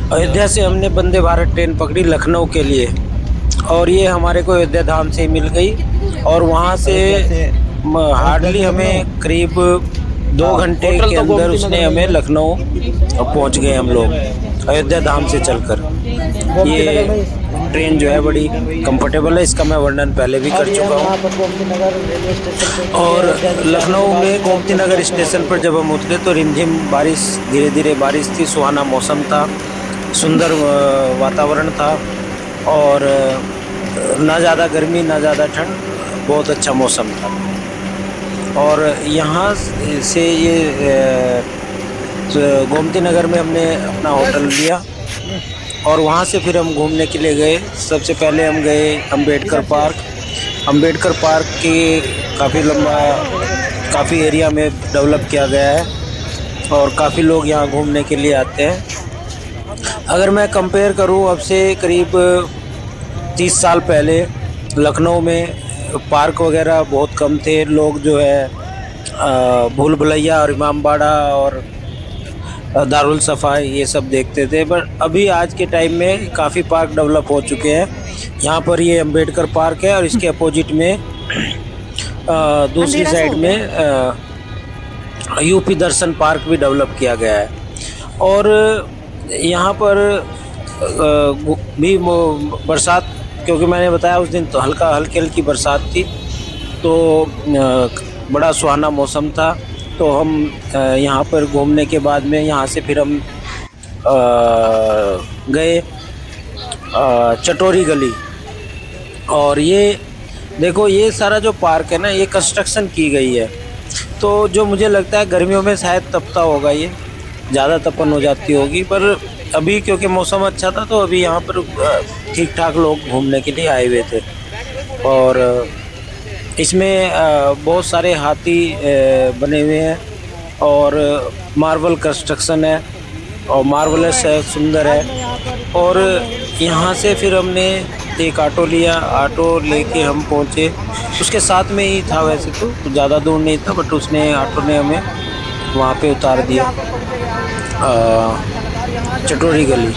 अयोध्या से हमने वंदे भारत ट्रेन पकड़ी लखनऊ के लिए, और ये हमारे को अयोध्या धाम से मिल गई। और वहाँ से हार्डली हमें करीब 2 घंटे के अंदर उसने हमें लखनऊ पहुँच गए हम लोग अयोध्या धाम से चलकर। ये ट्रेन जो है बड़ी कंफर्टेबल है, इसका मैं वर्णन पहले भी कर चुका हूँ। और लखनऊ में गोमती नगर स्टेशन पर जब हम उतरे तो रिमझिम बारिश, धीरे धीरे बारिश थी, सुहाना मौसम था, सुंदर वातावरण था, और ना ज़्यादा गर्मी ना ज़्यादा ठंड, बहुत अच्छा मौसम था। और यहाँ से ये गोमती नगर में हमने अपना होटल लिया और वहाँ से फिर हम घूमने के लिए गए। सबसे पहले हम गए अंबेडकर पार्क। अंबेडकर पार्क की काफ़ी लंबा, काफ़ी एरिया में डेवलप किया गया है और काफ़ी लोग यहाँ घूमने के लिए आते हैं। अगर मैं कंपेयर करूँ, अब से करीब 30 साल पहले लखनऊ में पार्क वगैरह बहुत कम थे। लोग जो है भूल भुलैया और इमामबाड़ा और दारुल सफ़ाई ये सब देखते थे, पर अभी आज के टाइम में काफ़ी पार्क डेवलप हो चुके हैं। यहाँ पर ये अंबेडकर पार्क है और इसके अपोजिट में दूसरी साइड में यूपी दर्शन पार्क भी डेवलप किया गया है। और यहाँ पर भी बरसात, क्योंकि मैंने बताया उस दिन तो हल्की हल्की बरसात थी, तो बड़ा सुहाना मौसम था। तो हम यहाँ पर घूमने के बाद में यहाँ से फिर हम गए चटोरी गली। और ये देखो, ये सारा जो पार्क है ना, ये कंस्ट्रक्शन की गई है, तो जो मुझे लगता है गर्मियों में शायद तपता होगा, ये ज़्यादा तपन हो जाती होगी, पर अभी क्योंकि मौसम अच्छा था तो अभी यहाँ पर ठीक ठाक लोग घूमने के लिए आए हुए थे। और इसमें बहुत सारे हाथी बने हुए हैं और मार्बल कंस्ट्रक्शन है और मार्वलस है, सुंदर है। और यहाँ से फिर हमने एक ऑटो लिया, ऑटो लेके हम पहुँचे। उसके साथ में ही था, वैसे तो ज़्यादा दूर नहीं था, बट उसने ऑटो ने हमें वहाँ पे उतार दिया चटोरी गली।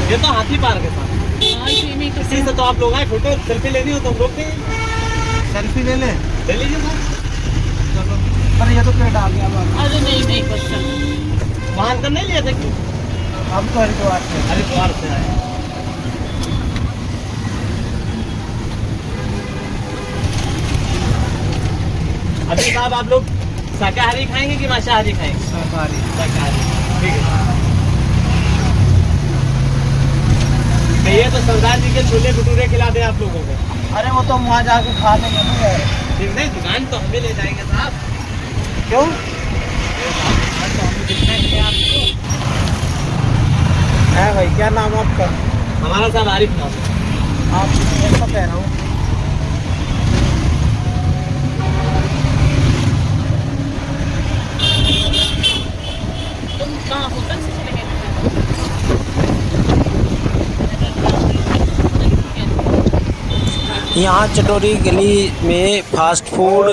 ये तो हाथी पार्क है साहब। इसी से तो आप लोग आए, फोटो सेल्फी लेनी हो तो हम रोकते हैं, सेल्फी ले लीजिए सर। चलो, पर ये तो पेड़ डाल दिया। अरे नहीं क्वेश्चन वहाँ अंदर नहीं लिए थे क्यों? हम तो हरिद्वार से आए। अभी साहब आप लोग शाकाहारी खाएंगे कि मांसाहारी खाएंगे? शाकाहारी। ठीक है। ये तो सरदार जी के छोले भटूरे खिला दें आप लोगों को। अरे वो तो वहाँ जाके खा लेंगे ना। ठीक नहीं, दुकान तो हमें ले जाएंगे साहब। क्यों? तो हमें दिखाएंगे आपको। है भाई, क्या नाम आपका? हमारा साहब आरिफ नाम है। आप कैसा कह रहा हूँ? तुम कहाँ होटल से चले गए? यहाँ चटोरी गली में फास्ट फूड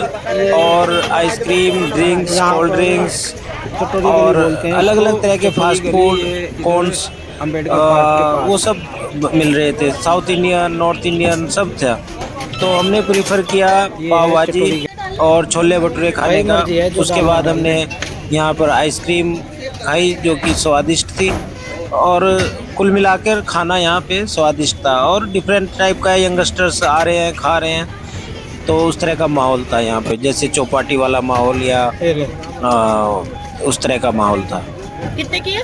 और आइसक्रीम, ड्रिंक्स, कोल्ड ड्रिंक्स और अलग अलग तरह के फास्ट फूड, कॉर्न्स, वो सब मिल रहे थे। साउथ इंडियन, नॉर्थ इंडियन सब था। तो हमने प्रीफर किया पाव भाजी और छोले भटूरे खाने का। उसके बाद हमने यहाँ पर आइसक्रीम खाई जो कि स्वादिष्ट थी, और कुल मिलाकर खाना यहाँ पे स्वादिष्ट था। और डिफरेंट टाइप का यंगस्टर्स आ रहे हैं, खा रहे हैं, तो उस तरह का माहौल था यहाँ पे, जैसे चौपाटी वाला माहौल या उस तरह का माहौल था। कितने की है?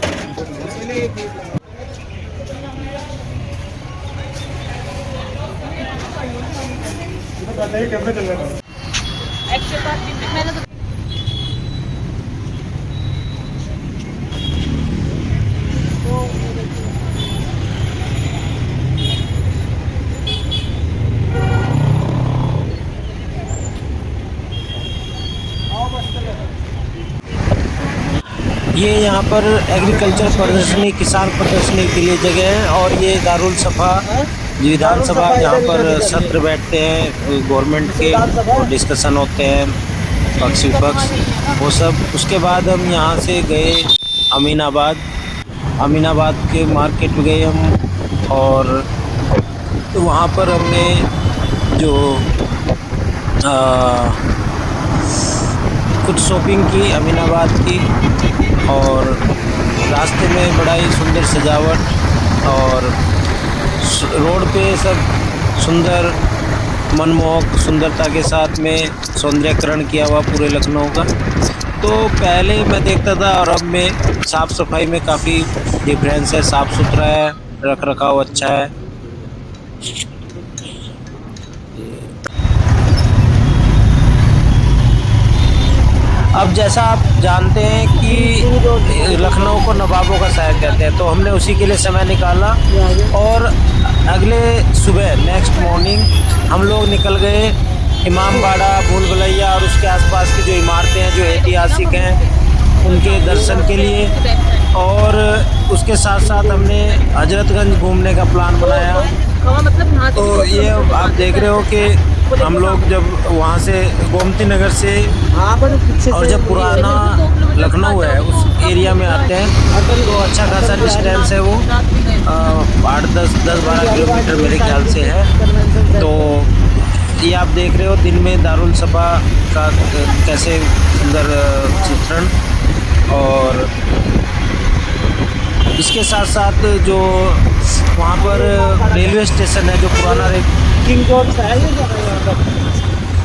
मैंने तो ये यहाँ यहाँ पर एग्रीकल्चर प्रदर्शनी, किसान प्रदर्शनी के लिए जगह है। और ये दारुल सफा विधानसभा, जहाँ पर सत्र बैठते हैं गवर्नमेंट के और डिस्कशन होते हैं पक्ष विपक्ष वो सब। उसके बाद हम यहाँ से गए अमीनाबाद के मार्केट में गए हम, और वहाँ पर हमने जो कुछ शॉपिंग की अमीनाबाद की, और रास्ते में बड़ा ही सुंदर सजावट और रोड पे सब सुंदर मनमोहक सुंदरता के साथ में सौंदर्यकरण किया हुआ पूरे लखनऊ का। तो पहले मैं देखता था और अब में साफ़ सफाई में काफ़ी डिफरेंस है, साफ़ सुथरा है, रख रखाव अच्छा है। अब जैसा आप जानते हैं कि लखनऊ को नवाबों का शहर कहते हैं, तो हमने उसी के लिए समय निकाला और अगले सुबह नेक्स्ट मॉर्निंग हम लोग निकल गए इमामबाड़ा, भूल भुलैया और उसके आसपास की जो इमारतें हैं जो ऐतिहासिक हैं उनके दर्शन के लिए। और उसके साथ साथ हमने हजरतगंज घूमने का प्लान बनाया। तो ये आप देख रहे हो कि हम लोग जब वहाँ से गोमती नगर से और जब पुराना लखनऊ है उस एरिया में आते हैं तो अच्छा खासा डिस्टेंस है, वो 8-10-12 किलोमीटर मेरे ख्याल से है। तो ये आप देख रहे हो दिन में दारुल सफा का कैसे सुंदर चित्रण, और इसके साथ साथ जो वहाँ पर रेलवे स्टेशन है जो पुराना किंग जॉर्ज है,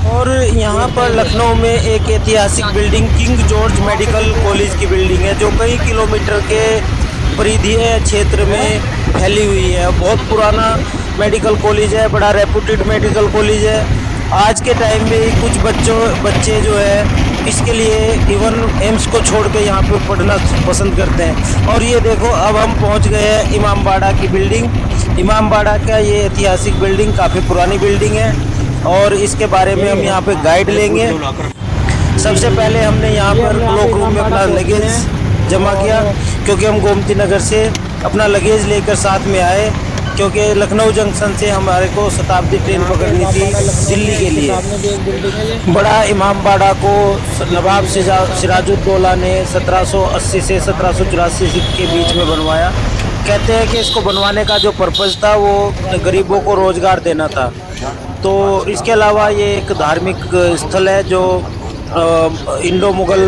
और यहाँ पर लखनऊ में एक ऐतिहासिक building king George medical college की बिल्डिंग है जो कई किलोमीटर के परिधीय क्षेत्र में फैली हुई है। बहुत पुराना मेडिकल कॉलेज है, बड़ा रेपुटेड मेडिकल कॉलेज है। आज के टाइम में कुछ बच्चे जो है इसके लिए इवन एम्स को छोड़ के यहाँ पे पढ़ना पसंद करते हैं। और ये देखो अब हम पहुँच गए हैं इमामबाड़ा की बिल्डिंग। इमामबाड़ा का ये ऐतिहासिक बिल्डिंग काफ़ी पुरानी बिल्डिंग है और इसके बारे में हम यहाँ पे गाइड लेंगे। सबसे पहले हमने यहाँ पर क्लॉक रूम में अपना लगेज जमा किया क्योंकि हम गोमती नगर से अपना लगेज लेकर साथ में आए, क्योंकि लखनऊ जंक्शन से हमारे को शताब्दी ट्रेन पकड़नी थी दिल्ली के लिए। बड़ा इमामबाड़ा को नवाब सिराजुद्दौला ने 1780 से 1784 के बीच में बनवाया। कहते हैं कि इसको बनवाने का जो पर्पज़ था वो गरीबों को रोज़गार देना था। तो इसके अलावा ये एक धार्मिक स्थल है जो इंडो मुगल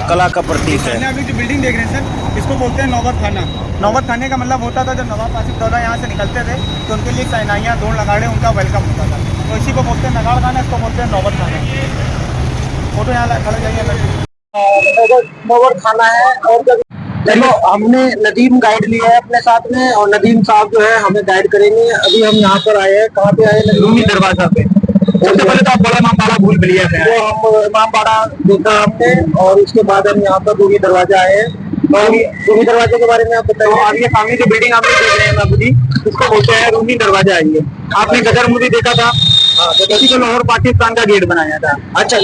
कला का प्रतीक है। आप जो बिल्डिंग देख रहे हैं सर, इसको बोलते हैं नौबत खाना। नौबत खाने का मतलब होता था जब नवाब आसिफ यहाँ से निकलते थे तो उनके लिए सैनाइयाँ दौड़ लगाड़े उनका वेलकम होता था, तो इसी को बोलते हैं नगाड़ खाना, इसको बोलते हैं नौबत खाना। फोटो यहाँ खड़े जाइए, नौबत खाना है। और जब चलो हमने नदीम गाइड लिया है अपने साथ में और नदीम साहब जो है हमें गाइड करेंगे। अभी हम यहाँ पर आए हैं, कहाँ पे आए हैं? रूमी दरवाजा पे। सबसे पहले तो आप बड़ा इमामबाड़ा भूल भुलैया है, तो हम इमामबाड़ा देखा हमने और उसके बाद हम यहाँ पर रूमी दरवाजा आए हैं। और रूमी दरवाजे के बारे में आप बताइए। तो अब ये सामने जो बिल्डिंग आप देख रहे हैं बाबू जी, इसको बोलते हैं रूमी दरवाजा। आइए, आपने गदर मूवी देखा था, इसी को लाहौर पाकिस्तान का गेट बनाया था। अच्छा,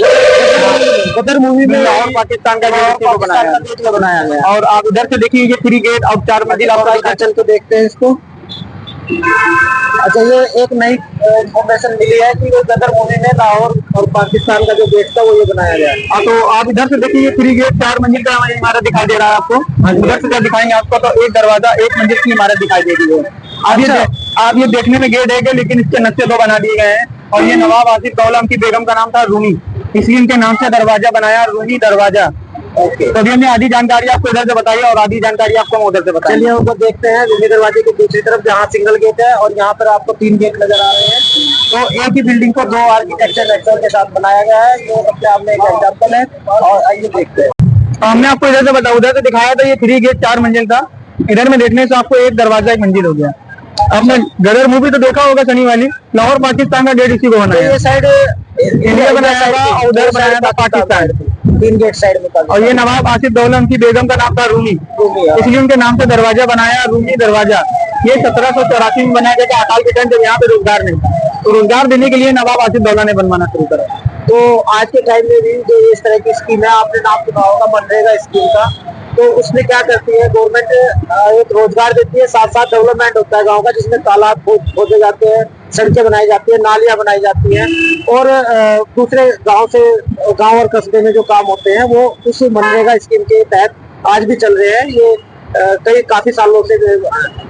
गदर मूवी में लाहौर पाकिस्तान का गेट बनाया गया। और आप इधर से देखिए ये 3 गेट और 4 मंजिल, आप चल के देखते हैं इसको। अच्छा, ये एक नई इन्फॉर्मेशन मिली है कि गदर मूवी में लाहौर और पाकिस्तान का जो गेट था वो ये बनाया गया। तो आप इधर से देखिए 3 गेट 4 मंजिल का इमारत दिखाई दे रहा है आपको। इधर से जब दिखाएंगे आपको तो एक दरवाजा 1 मंजिल की इमारत दिखाई देगी है। आप ये देखने में गेट है लेकिन इसके नक्शे 2 बना दिए गए हैं। और ये नवाब आसिफ दौला की बेगम का नाम था रूमी, इसलिए इनके नाम से दरवाजा बनाया, रूमी दरवाजा। ओके, तो अभी हमने आधी जानकारी आपको इधर से बताई और आधी जानकारी आपको उधर से बताई। चलिए ऊपर देखते हैं रूमी दरवाजे की दूसरी तरफ जहाँ सिंगल गेट है और यहाँ पर आपको 3 गेट नजर आ रहे हैं। तो एक ही बिल्डिंग को 2 आर्किटेक्चर लेक्चर के साथ बनाया गया है, जो सबसे आपने एक एग्जाम्पल है। और आइए देखते हैं। तो हमने आपको इधर से बताया, उधर से दिखाया था ये 3 गेट 4 मंजिल था, इधर में देखने से आपको एक दरवाजा 1 मंजिल हो गया। आपने गदर मूवी तो देखा होगा शनि वाली, लाहौर पाकिस्तान का गेट इसी को बनाया। ये साइड इंडिया बनाया था और उधर बनाया था पाकिस्तान, 3 गेट साइड में। और ये नवाब आसिफ दौला की बेगम का नाम था रूमी, इसलिए उनके नाम से दरवाजा बनाया, रूमी दरवाजा। ये 1784 में बनाया गया अकाल के टाइम जब यहाँ पे रोजगार नहीं था, तो रोजगार देने के लिए नवाब आसिफ दौला ने बनवाना शुरू करा। तो आज के टाइम में भी जो इस तरह की स्कीम है, आपने नाम सुना होगा मनरेगा स्कीम का, तो उसमें क्या करती है गवर्नमेंट, एक रोजगार देती है, साथ साथ डेवलपमेंट होता है गांव का, जिसमें तालाब खोदे जाते हैं, सड़कें बनाई जाती है, नालियां बनाई जाती हैं, और दूसरे गांव और कस्बे में जो काम होते हैं वो उस मनरेगा स्कीम के तहत आज भी चल रहे हैं। ये काफी सालों से,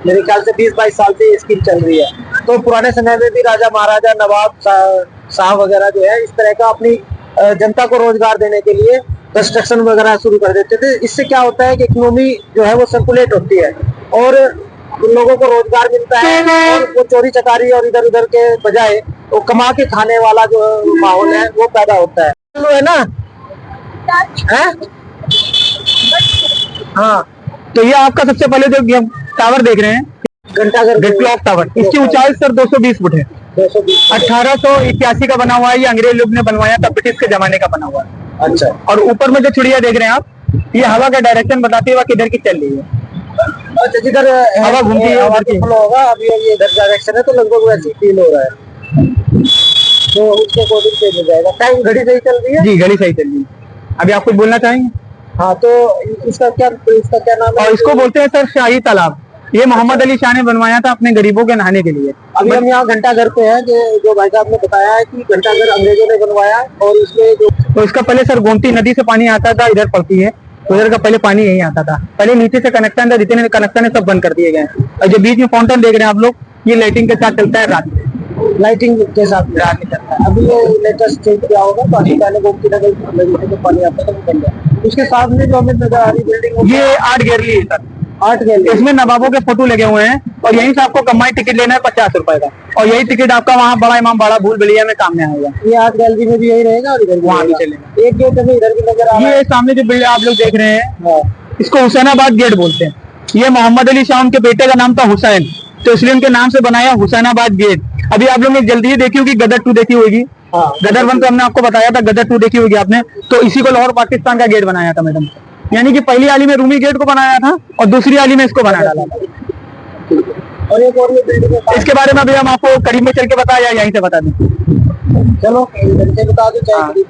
मेरे ख्याल से 20-22 साल से ये स्कीम चल रही है। तो पुराने समय में भी राजा महाराजा, नवाब साहब वगैरह जो है, इस तरह का अपनी जनता को रोजगार देने के लिए कंस्ट्रक्शन वगैरह शुरू कर देते थे। इससे क्या होता है कि इकोनॉमी जो है वो सर्कुलेट होती है और लोगों को रोजगार मिलता है, और वो चोरी चकारी और इधर उधर के बजाय वो कमा के खाने वाला जो माहौल है वो पैदा होता है। है ना? है? हाँ, तो ये आपका सबसे पहले जो टावर देख रहे हैं, घंटाघर क्लॉक टावर, इसकी ऊंचाई सर 220 फुट है। 220 1881 का बना हुआ है। ये अंग्रेज लोग ने बनवाया था, ब्रिटिश के जमाने का बना हुआ है। अच्छा। और ऊपर में जो चिड़िया देख रहे हैं आप, ये हवा का डायरेक्शन बताते हुए किधर की चल रही है। अच्छा, जिधर हवा घूमती है हवा के फ्लो होगा, अभी ये इधर डायरेक्शन है तो लगभग वैसे ही फील हो रहा है, तो उसके अकॉर्डिंग चेंज हो जाएगा। टाइम घड़ी सही चल रही है जी, घड़ी सही चल रही है। अभी आप कुछ बोलना चाहेंगे? हाँ, तो इसका क्या नाम है? और इसको बोलते हैं सर शाही तालाब। ये मोहम्मद अली शाह ने बनवाया था अपने गरीबों के नहाने के लिए। अभी हम यहाँ घंटाघर पे हैं, जो भाई साहब ने बताया है कि घंटाघर अंग्रेजों ने बनवाया, और इसमें जो तो इसका पहले सर गोमती नदी से पानी आता था, इधर पड़ती है, तो इधर का पहले पानी यही आता था। पहले नीचे से कनेक्शन था, जितने कनेक्शन है सब बंद कर दिए गए। और जो बीच में फाउंटेन देख रहे हैं आप लोग, ये लाइटिंग के साथ चलता है, रात में लाइटिंग के साथ रात में चलता है। अभी ये लेटेस्ट चेंज किया होगा, पानी पहले गोमती नगर नदी से पानी आता था, वो बन गया। उसके सामने जो हमें नजर आ रही बिल्डिंग, ये आर्ट गैलरी है सर। आर्ट गैलरी, इसमें नवाबों के फोटो लगे हुए हैं, और यहीं से आपको कमाई टिकट लेना है 50 रुपए का, और यही टिकट आपका वहाँ बड़ा इमाम बाड़ा भूल भुलैया में काम में आएगा। ये आर्ट गैलरी में भी यही रहेगा और इधर वहाँ भी चलेगा। एक गेट हमें इधर भी नजर आ रहा है। ये सामने जो बिल्डिंग आप लोग देख रहे हैं, इसको हुसैनाबाद गेट बोलते हैं। ये मोहम्मद अली शाह उनके बेटे का नाम था हुसैन, तो इसलिए उनके नाम से बनाया हुसैनाबाद गेट। अभी आप लोग ने जल्दी ही देखी होगी गदर 2 देखी होगी। गदर 1 तो हमने आपको बताया था, गदर 2 देखी होगी आपने। तो इसी को लाहौर पाकिस्तान का गेट बनाया था मैडम, यानी कि पहली आली में रूमी गेट को बनाया था और दूसरी आली में इसको बना डाला था। और एक और ये बिल्डिंग, इसके बारे में अभी हम आपको करीब में चल के बताया, यहीं से बता दें। चलो इधर से बता दो चाहे।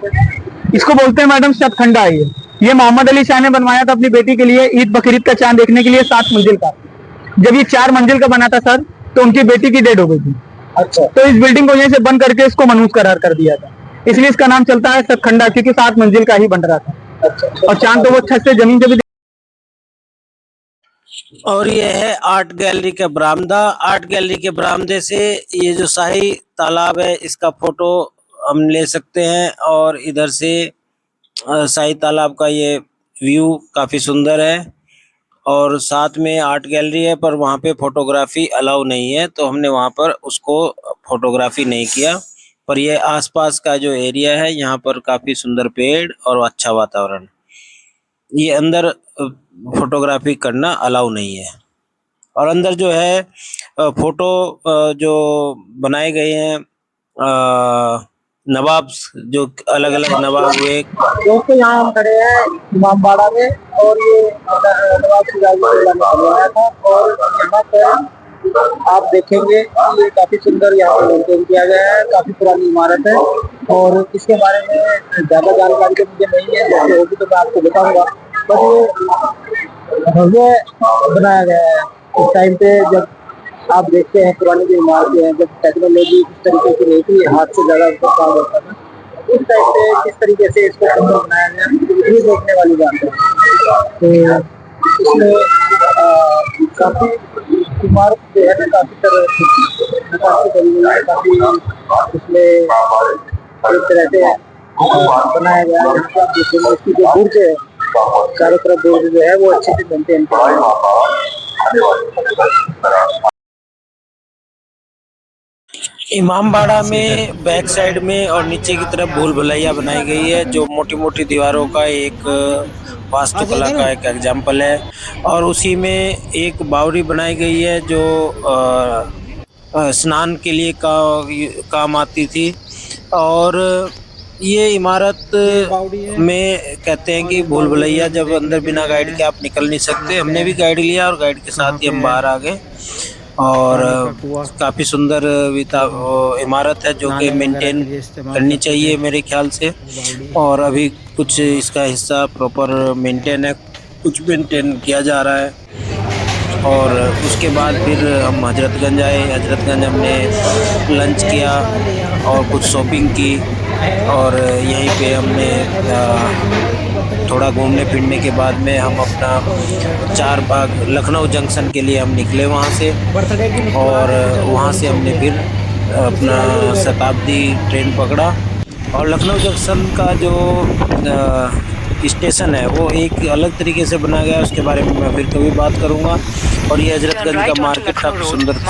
इसको बोलते हैं मैडम शतखंडा। ये मोहम्मद अली शाह ने बनवाया था अपनी बेटी के लिए, ईद बकरीद का चांद देखने के लिए, 7 मंजिल का। जब ये 4 मंजिल का बना था सर, तो उनकी बेटी की डेथ हो गई थी। अच्छा। तो इस बिल्डिंग को यहीं से बंद करके इसको मनहूस करार कर दिया था, इसलिए इसका नाम चलता है शतखंडा, क्योंकि 7 मंजिल का ही बन रहा था। अच्छा। और चांद तो वो छत से जमीन से भी। और ये है आर्ट गैलरी का बरामदा। आर्ट गैलरी के बरामदे से ये जो शाही तालाब है, इसका फोटो हम ले सकते हैं, और इधर से शाही तालाब का ये व्यू काफी सुंदर है। और साथ में आर्ट गैलरी है, पर वहाँ पे फोटोग्राफी अलाउ नहीं है, तो हमने वहाँ पर उसको फोटोग्राफी नहीं किया। पर ये आसपास का जो एरिया है, यहाँ पर काफी सुंदर पेड़ और अच्छा वातावरण। ये अंदर फोटोग्राफी करना अलाउ नहीं है। और अंदर जो है फोटो जो बनाए गए हैं, नवाब, जो अलग अलग नवाब हुए। दोस्तों, यहाँ हम खड़े हैं इमामबाड़ा में, और ये नवाब सिराजुद्दौला ने बनवाया था। और यहाँ पर आप देखेंगे ये काफी सुंदर यहाँ पर मेंटेन किया गया है, काफी पुरानी इमारत है। और इसके बारे में ज्यादा जानकारी तो मुझे नहीं है, जैसे होगी तो मैं आपको बताऊंगा। बट ये बनाया गया है उस टाइम पे, जब आप देखते हैं पुरानी जो इमारतें हैं, जब टेक्नोलॉजी इस तरीके की नहीं थी, हाथ से ज्यादा उसका काम होता था, उस टाइम पे किस तरीके से इसको सुंदर बनाया गया, ये देखने वाली बात है। तो इसमें काफी इमारत जो है काफी तरह काफी उसमें एक तरह से बनाया गया है। आप देखेंगे इसकी जो बुर्ज है, चारों तरफ बुर्ज जो है वो अच्छे से मेंटेन किया है। इमामबाड़ा में बैक साइड में और नीचे की तरफ भूल भुलैया बनाई गई है, जो मोटी मोटी दीवारों का एक वास्तुकला का एक एग्जाम्पल है। और उसी में एक बावड़ी बनाई गई है, जो स्नान के लिए काम आती थी। और ये इमारत में कहते हैं कि भूल भुलैया, जब अंदर बिना गाइड के आप निकल नहीं सकते। हमने भी गाइड लिया और गाइड के साथ ही हम बाहर आ गए। और काफ़ी सुंदर इमारत है जो कि मेंटेन करनी चाहिए मेरे ख्याल से। और अभी कुछ इसका हिस्सा प्रॉपर मेंटेन है, कुछ मेंटेन किया जा रहा है। और उसके बाद फिर हम हजरतगंज आए। हजरतगंज हमने लंच किया और कुछ शॉपिंग की और यहीं पे हमने थोड़ा घूमने फिरने के बाद में हम अपना चार बाग लखनऊ जंक्शन के लिए हम निकले वहाँ से। और वहाँ से हमने फिर अपना शताब्दी ट्रेन पकड़ा। और लखनऊ जंक्शन का जो स्टेशन है वो एक अलग तरीके से बनाया गया है, उसके बारे में मैं फिर कभी बात करूँगा। और ये हजरतगंज का मार्केट काफ़ी सुंदर था।